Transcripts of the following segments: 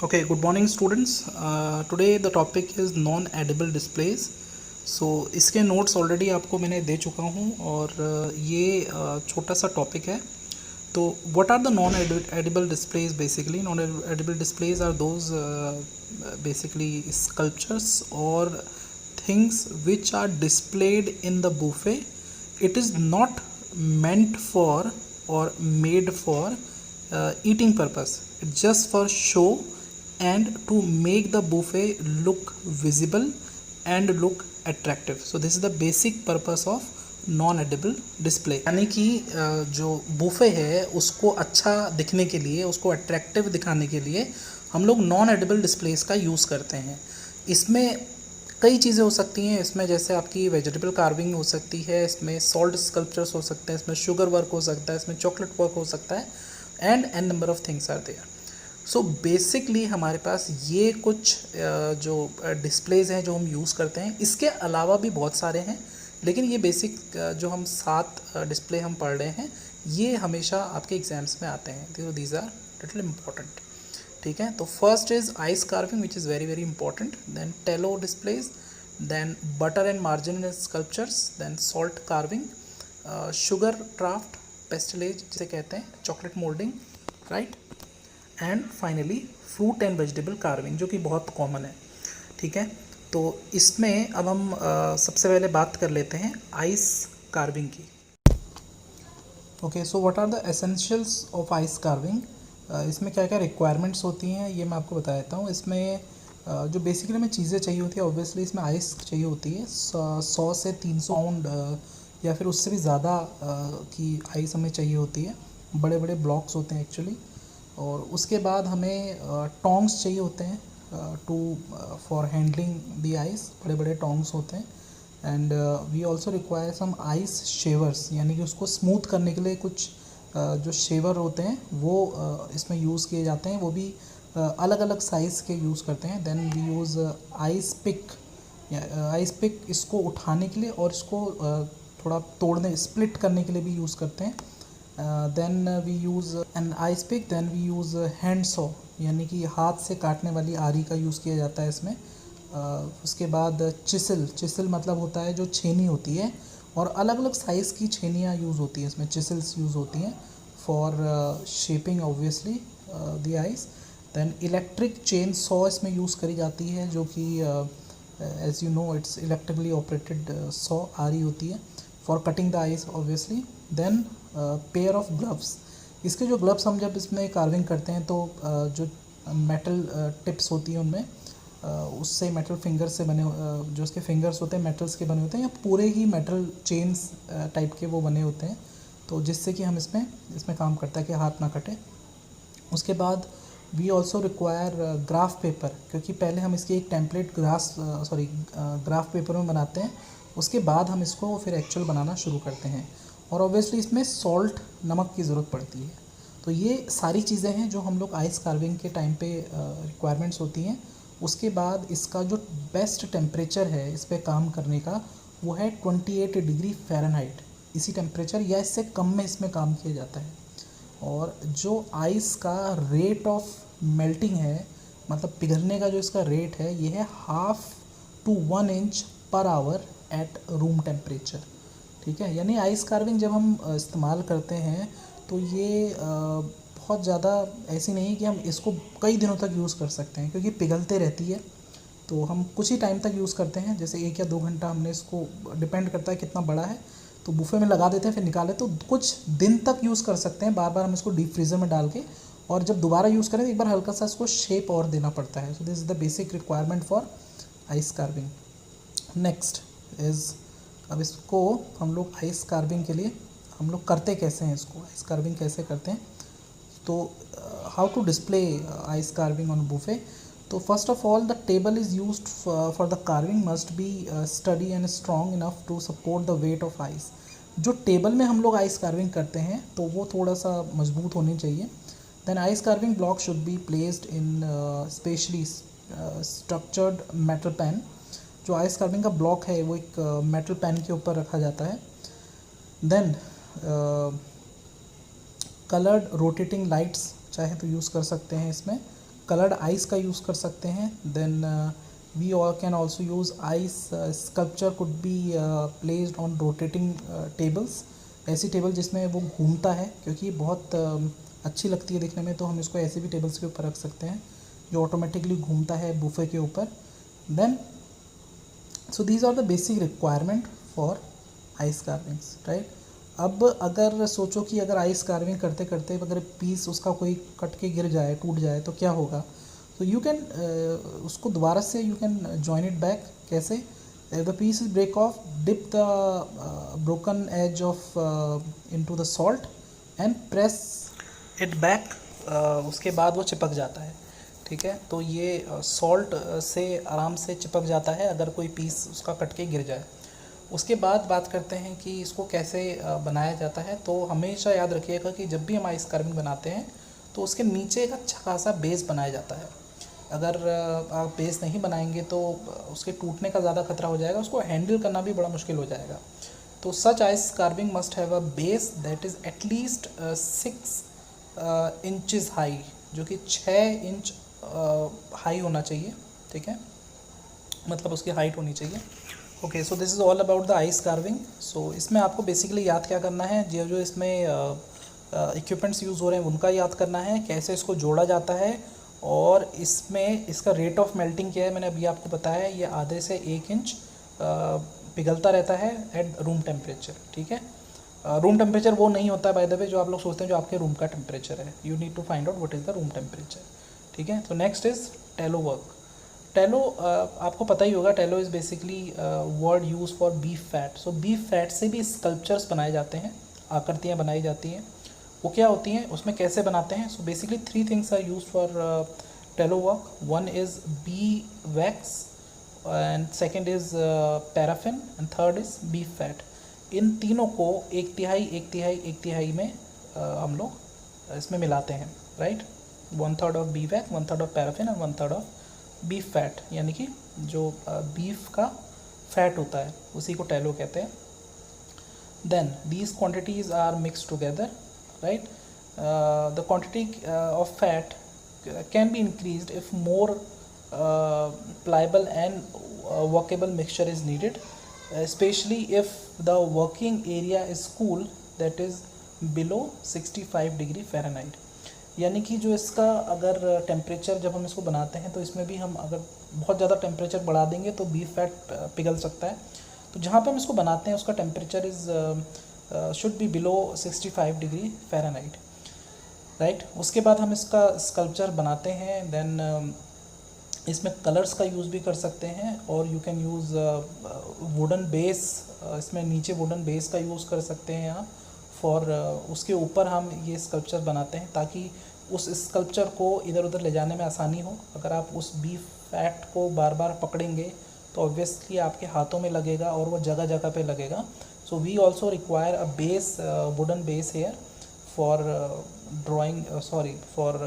Okay, good morning students. Today the topic is non-edible displays. So इसके notes already आपको मैंने दे चुका हूँ और ये छोटा सा topic है. तो what are the non-edible displays basically? Non-edible displays are those basically sculptures or things which are displayed in the buffet. It is not meant for or made for eating purpose. It's just for show and to make the buffet look visible and look attractive. So this is the basic purpose of non edible display. यानी कि जो buffet है उसको अच्छा दिखने के लिए, उसको अट्रैक्टिव दिखाने के लिए हम लोग नॉन एडिबल डिस्प्लेस का यूज़ करते हैं. इसमें कई चीज़ें हो सकती हैं. इसमें जैसे आपकी वेजिटेबल कार्विंग हो सकती है, इसमें सॉल्ट स्कल्पचर्स हो सकते हैं, इसमें शुगर वर्क हो सकता है, इसमें चॉकलेट वर्क हो सकता है and number of things are there. So basically हमारे पास ये कुछ जो डिस्प्लेज हैं जो हम यूज़ करते हैं. इसके अलावा भी बहुत सारे हैं, लेकिन ये बेसिक जो हम 7 डिस्प्ले हम पढ़ रहे हैं ये हमेशा आपके एग्जाम्स में आते हैं. तो दीज आर लिटिल इम्पॉर्टेंट. ठीक है, तो first is ice carving which is very very important. Then tallow displays, then butter and margarine sculptures, then salt carving, sugar craft, pastillage जिसे कहते हैं, chocolate moulding, right, and finally fruit and vegetable carving जो कि बहुत common है. ठीक है, तो इसमें अब हम सबसे पहले बात कर लेते हैं आइस कार्विंग की. Okay, so what are the essentials of ice carving. इसमें क्या क्या रिक्वायरमेंट्स होती हैं ये मैं आपको बता देता हूँ. इसमें जो बेसिकली हमें चीज़ें चाहिए होती है, ऑब्वियसली इसमें आइस चाहिए होती है. 100 से 300 पाउंड या फिर उससे भी ज़्यादा की आइस हमें चाहिए होती है. बड़े बड़े ब्लॉक्स होते हैं एक्चुअली. और उसके बाद हमें टोंग्स चाहिए होते हैं to for handling the ice. बड़े बड़े टोंग्स होते हैं. And we also require some ice shavers, यानी कि उसको स्मूथ करने के लिए कुछ जो शेवर होते हैं वो इसमें यूज़ किए जाते हैं. वो भी अलग अलग साइज़ के यूज़ करते हैं. Then we use ice pick. Ice pick इसको उठाने के लिए और इसको थोड़ा तोड़ने, स्प्लिट करने के लिए भी यूज़ करते हैं. Then we use an ice pick. Then we use hand saw, यानी कि हाथ से काटने वाली आरी का यूज़ किया जाता है इसमें. उसके बाद चिसल मतलब होता है जो छेनी होती है, और अलग अलग साइज़ की छेनियाँ यूज़ होती हैं इसमें. चिसल्स यूज़ होती हैं for shaping obviously the ice. Then electric chain saw इसमें यूज़ करी जाती है, जो कि as you know it's electrically operated saw आरी होती है for cutting the ice obviously. Then pair of gloves. इसके जो ग्लव्स हम जब इसमें कार्विंग करते हैं तो जो मेटल टिप्स होती हैं उनमें उससे मेटल फिंगर से बने, जो उसके फिंगर्स होते हैं मेटल्स के बने होते हैं, या पूरे ही मेटल चेन्स टाइप के वो बने होते हैं, तो जिससे कि हम इसमें काम करता है कि हाथ ना कटे. उसके बाद we also require graph paper, क्योंकि पहले हम इसकी एक टेम्पलेट ग्राफ पेपर में बनाते हैं. उसके बाद हम इसको फिर एक्चुअल बनाना शुरू करते हैं. और ऑब्वियसली इसमें सॉल्ट, नमक की ज़रूरत पड़ती है. तो ये सारी चीज़ें हैं जो हम लोग आइस कार्विंग के टाइम पे रिक्वायरमेंट्स होती हैं. उसके बाद इसका जो बेस्ट टेम्परेचर है इस पर काम करने का वो है 28 डिग्री फ़ारेनहाइट. इसी टेम्परेचर या इससे कम में इसमें काम किया जाता है. और जो आइस का रेट ऑफ मेल्टिंग है, मतलब पिघलने का जो इसका रेट है, ये है 1/2 to 1 inch per hour at room temperature. ठीक है, यानी आइस कार्विंग जब हम इस्तेमाल करते हैं तो ये बहुत ज़्यादा ऐसी नहीं है कि हम इसको कई दिनों तक यूज़ कर सकते हैं, क्योंकि पिघलते रहती है. तो हम कुछ ही टाइम तक यूज़ करते हैं, जैसे 1 या 2 घंटा हमने इसको, डिपेंड करता है कितना बड़ा है, तो बुफे में लगा देते हैं फिर निकाले, तो कुछ दिन तक यूज़ कर सकते हैं. बार बार हम इसको डीप फ्रीज़र में डाल के, और जब दोबारा यूज़ करें तो एक बार हल्का सा इसको शेप और देना पड़ता है. सो this is the basic requirement for ice carving. Next is, अब इसको हम लोग आइस कार्विंग के लिए हम लोग करते कैसे हैं, इसको आइस कार्विंग कैसे करते हैं. तो how to display ice carving on buffet. तो first of all the table is used for the carving must be sturdy and strong enough to support the weight of ice. जो table में हम लोग ice carving करते हैं तो वो थोड़ा सा मजबूत होनी चाहिए. Then ice carving block should be placed in specially structured metal pan. जो आइस कार्विंग का ब्लॉक है वो एक मेटल पैन के ऊपर रखा जाता है. देन कलर्ड रोटेटिंग लाइट्स चाहे तो यूज़ कर सकते हैं इसमें. कलर्ड आइस का यूज़ कर सकते हैं. Then we can also use ice sculpture could be placed on rotating tables. ऐसी टेबल जिसमें वो घूमता है, क्योंकि बहुत अच्छी लगती है देखने में, तो हम इसको ऐसे भी टेबल्स के ऊपर रख सकते हैं जो ऑटोमेटिकली घूमता है बूफे के ऊपर. Then so these are the basic requirement for ice carvings, right. अब अगर सोचो कि अगर आइस कार्विंग करते करते अगर पीस उसका कोई कट के गिर जाए, टूट जाए, तो क्या होगा. तो यू कैन उसको दोबारा से you can join it back. कैसे? The piece is break off, dip the broken edge off into the salt and press it back. उसके बाद वो चिपक जाता है. ठीक है, तो ये सॉल्ट से आराम से चिपक जाता है अगर कोई पीस उसका कट के गिर जाए. उसके बाद बात करते हैं कि इसको कैसे बनाया जाता है. तो हमेशा याद रखिएगा कि जब भी हम आइस कार्विंग बनाते हैं तो उसके नीचे एक अच्छा खासा बेस बनाया जाता है. अगर आप बेस नहीं बनाएंगे तो उसके टूटने का ज़्यादा खतरा हो जाएगा, उसको हैंडल करना भी बड़ा मुश्किल हो जाएगा. तो such ice carving must have a base that is at least 6 inches high, जो कि 6 इंच हाई होना चाहिए. ठीक है, मतलब उसकी हाइट होनी चाहिए. Okay, so this is all about the ice carving. So इसमें आपको बेसिकली याद क्या करना है, जो इसमें इक्विपमेंट्स यूज़ हो रहे हैं उनका याद करना है, कैसे इसको जोड़ा जाता है, और इसमें इसका रेट ऑफ मेल्टिंग क्या है. मैंने अभी आपको बताया, ये आधे से 1 इंच पिघलता रहता है एट रूम टेम्परेचर. ठीक है, रूम टेम्परेचर वो नहीं होता है बाय द वे जो आप लोग सोचते हैं जो आपके रूम का टेम्परेचर है. You need to find out what is the room temperature. ठीक है, तो next is tallow work. Tallow आपको पता ही होगा, tallow is basically word use for beef fat. So beef fat से भी स्कल्पचर्स बनाए जाते हैं, आकृतियाँ बनाई जाती हैं. वो क्या होती हैं, उसमें कैसे बनाते हैं. So basically 3 things are use for tallow work. One is bee wax, and second is paraffin, and third is beef fat. इन तीनों को 1/3 में हम लोग इसमें मिलाते हैं, right. 1/3 of bee wax, 1/3 of paraffin and 1/3 of beef fat, यानी कि जो बीफ का फैट होता है उसी को टेलो कहते हैं. Then these quantities are mix together, right. The quantity of fat can be increased if more pliable and workable mixture is needed, especially if the working area is cool, that is below 65 degree Fahrenheit. यानी कि जो इसका अगर temperature जब हम इसको बनाते हैं तो इसमें भी हम अगर बहुत ज़्यादा टेम्परेचर बढ़ा देंगे तो बीफ फैट पिघल सकता है. तो जहाँ पे हम इसको बनाते हैं उसका temperature is should be below 65 degree Fahrenheit, right. उसके बाद हम इसका स्कल्पचर बनाते हैं. देन इसमें कलर्स का यूज़ भी कर सकते हैं, और you can use wooden base. इसमें नीचे वुडन बेस का यूज़ कर सकते हैं आप फॉर उसके ऊपर हम ये स्कल्पचर बनाते हैं ताकि उस स्कल्पचर को इधर उधर ले जाने में आसानी हो. अगर आप उस बीफ फैट को बार बार पकड़ेंगे तो ऑब्वियसली आपके हाथों में लगेगा और वो जगह जगह पे लगेगा. So we also require a base, wooden base here for drawing, for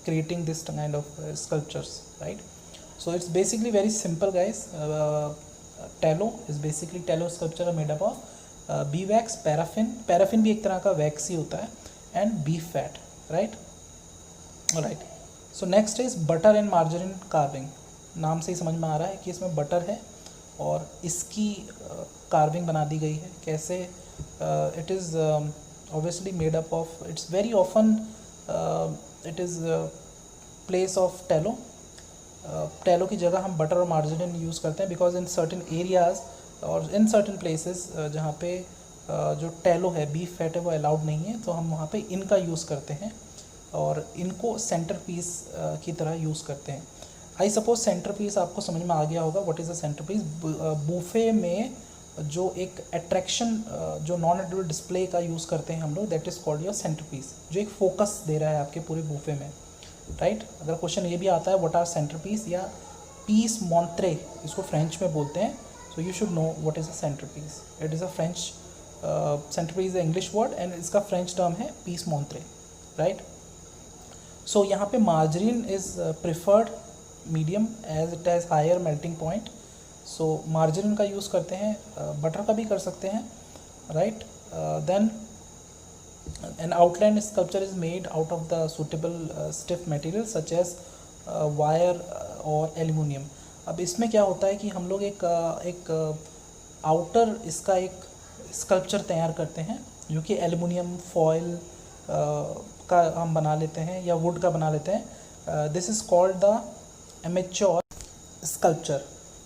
creating this kind of sculptures, right. So it's basically very simple, guys. Tallow is basically tallow sculpture are made up of bee wax, paraffin भी एक तरह का wax ही होता है, and beef fat, right. Alright, so next is butter and margarine carving. नाम से ही समझ में आ रहा है कि इसमें बटर है और इसकी कार्विंग बना दी गई है. कैसे? it is obviously made up of, it's very often it is place of tallow. टेलो की जगह हम बटर और मार्जरीन यूज़ करते हैं, बिकॉज इन सर्टेन एरियाज़ और इन सर्टेन प्लेसेस जहाँ पे जो टेलो है, बीफ फैट है, वो अलाउड नहीं है, तो हम वहाँ पे इनका यूज़ करते हैं और इनको सेंटर पीस की तरह यूज़ करते हैं. आई सपोज सेंटर पीस आपको समझ में आ गया होगा. What is a centre piece? Buffet में जो एक अट्रैक्शन, जो नॉन एडिबल डिस्प्ले का यूज़ करते हैं हम लोग, that is called your centre piece, जो एक फोकस दे रहा है आपके पूरे बूफे में, राइट. अगर क्वेश्चन ये भी आता है व्हाट आर सेंटर पीस या पीस मॉन्ट्रे, इसको फ्रेंच में बोलते हैं. So you should know what is a centre piece. It is a French, centre piece is English word and इसका फ्रेंच टर्म है पीस मॉन्ट्रे, राइट. सो यहाँ पे margarine is preferred medium as it has higher melting point. So margarine का use करते हैं, butter का भी कर सकते हैं, right. Then an outline sculpture is made out of the suitable stiff material such as wire और एल्युमिनियम। अब इसमें क्या होता है कि हम लोग एक आउटर इसका एक स्कल्पचर तैयार करते हैं जो कि एल्युमिनियम फॉयल का हम बना लेते हैं या वुड का बना लेते हैं। This is called the amateur sculpture.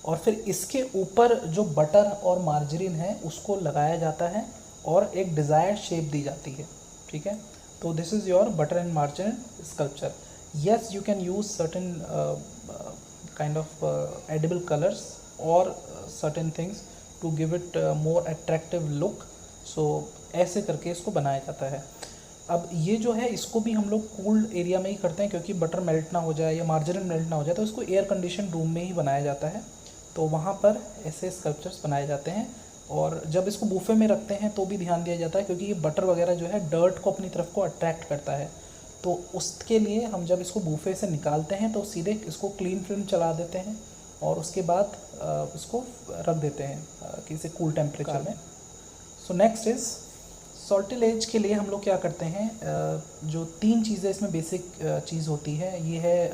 और फिर इसके ऊपर जो बटर और मार्जरीन है उसको लगाया जाता है और एक डिज़ायर्ड शेप दी जाती है, ठीक है। तो this is your butter and margarine sculpture. Yes, you can use certain kind of edible colours और certain things to give it more attractive look. So ऐसे करके इसको बनाया जाता है। अब ये जो है इसको भी हम लोग कूल्ड एरिया में ही करते हैं, क्योंकि बटर मेल्ट ना हो जाए या मार्जरीन मेल्ट ना हो जाए, तो इसको एयर कंडीशन रूम में ही बनाया जाता है। तो वहाँ पर ऐसे स्कल्पचर्स बनाए जाते हैं। और जब इसको बूफे में रखते हैं तो भी ध्यान दिया जाता है, क्योंकि ये बटर वगैरह जो है डर्ट को अपनी तरफ को अट्रैक्ट करता है। तो उसके लिए हम जब इसको बूफे से निकालते हैं तो सीधे इसको क्लीन फिल्म चला देते हैं और उसके बाद इसको रख देते हैं किसी कूल टेम्परेचर में। सो नेक्स्ट इज़ सॉल्टिलेज के लिए हम लोग क्या करते हैं, जो 3 चीज़ें इसमें बेसिक चीज़ होती है, ये है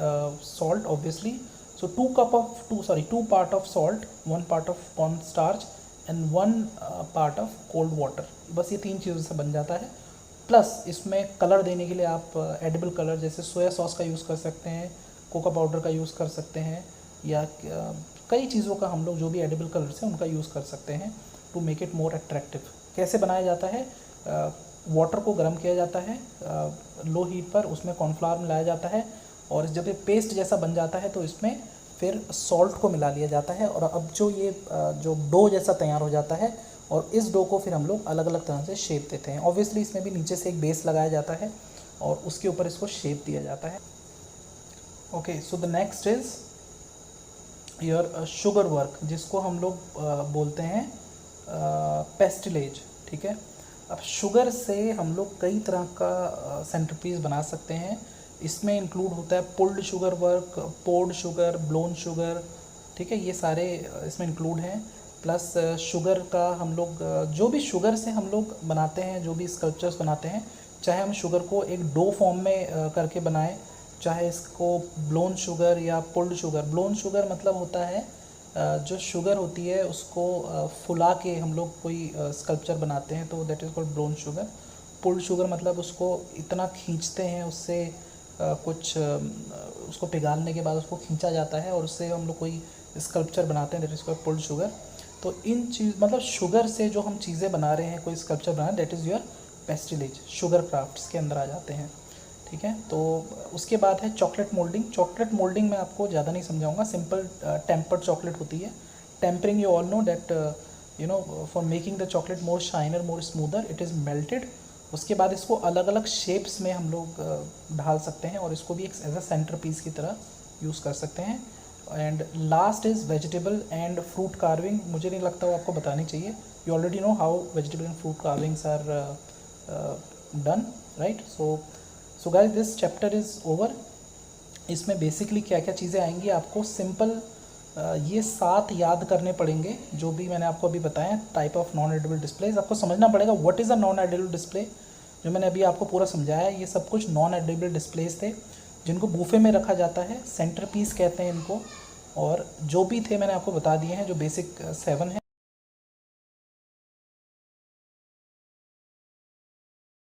salt obviously. So 2 part of salt, 1 part of corn starch and 1 part of cold water. बस ये 3 चीज़ों से बन जाता है। प्लस इसमें कलर देने के लिए आप एडिबल कलर जैसे सोया सॉस का यूज़ कर सकते हैं, कोका पाउडर का यूज़ कर सकते हैं, या कई चीज़ों का हम लोग जो भी एडिबल कलर्स हैं उनका यूज़ कर सकते हैं to make it more attractive. कैसे बनाया जाता है, वाटर को गर्म किया जाता है लो हीट पर, उसमें कॉर्नफ्लावर मिलाया जाता है और जब ये पेस्ट जैसा बन जाता है तो इसमें फिर सॉल्ट को मिला लिया जाता है। और अब जो ये जो डो जैसा तैयार हो जाता है और इस डो को फिर हम लोग अलग अलग तरह से शेप देते हैं। ऑब्वियसली इसमें भी नीचे से एक बेस लगाया जाता है और उसके ऊपर इसको शेप दिया जाता है। Okay, so the next is your sugar work, जिसको हम लोग बोलते हैं पेस्टिलेज, ठीक है। अब शुगर से हम लोग कई तरह का सेंटरपीस बना सकते हैं। इसमें इंक्लूड होता है pulled sugar work, poured sugar, blown sugar, ठीक है, ये सारे इसमें इंक्लूड हैं। प्लस शुगर का हम लोग जो भी शुगर से हम लोग बनाते हैं, जो भी स्कल्पचर्स बनाते हैं, चाहे हम शुगर को एक डो फॉर्म में करके बनाएं, चाहे इसको ब्लोन शुगर या पुल्ड शुगर। ब्लोन शुगर मतलब होता है जो शुगर होती है उसको फुला के हम लोग कोई स्कल्पचर बनाते हैं, तो that is called blown sugar. Pulled sugar मतलब उसको इतना खींचते हैं, उससे कुछ उसको पिघालने के बाद उसको खींचा जाता है और उससे हम लोग कोई स्कल्पचर बनाते हैं, that is called pulled sugar. तो इन चीज़ मतलब शुगर से जो हम चीज़ें बना रहे हैं, कोई स्कल्पचर बना रहे हैं, that is your pastillage, sugar crafts के अंदर आ जाते हैं, ठीक है। तो उसके बाद है चॉकलेट मोल्डिंग। चॉकलेट मोल्डिंग में आपको ज़्यादा नहीं समझाऊंगा, सिंपल टेम्पर्ड चॉकलेट होती है। Tempering you all know that for making the chocolate more shiner, more smoother, it is melted. उसके बाद इसको अलग अलग शेप्स में हम लोग ढाल सकते हैं और इसको भी एक एज अ सेंटर पीस की तरह यूज़ कर सकते हैं। And last is vegetable and fruit carving. मुझे नहीं लगता वो आपको बतानी चाहिए, you already know how vegetable and fruit carvings are done, right. So guys, this chapter is over. इसमें बेसिकली क्या क्या चीज़ें आएंगी आपको, सिंपल ये 7 याद करने पड़ेंगे जो भी मैंने आपको अभी बताया, type of non edible displays. आपको समझना पड़ेगा what is a non edible display. जो मैंने अभी आपको पूरा समझाया ये सब कुछ नॉन एडिबल डिस्प्लेज थे जिनको बूफे में रखा जाता है, सेंटर पीस कहते हैं इनको। और जो भी थे मैंने आपको बता दिए हैं, जो बेसिक 7 हैं।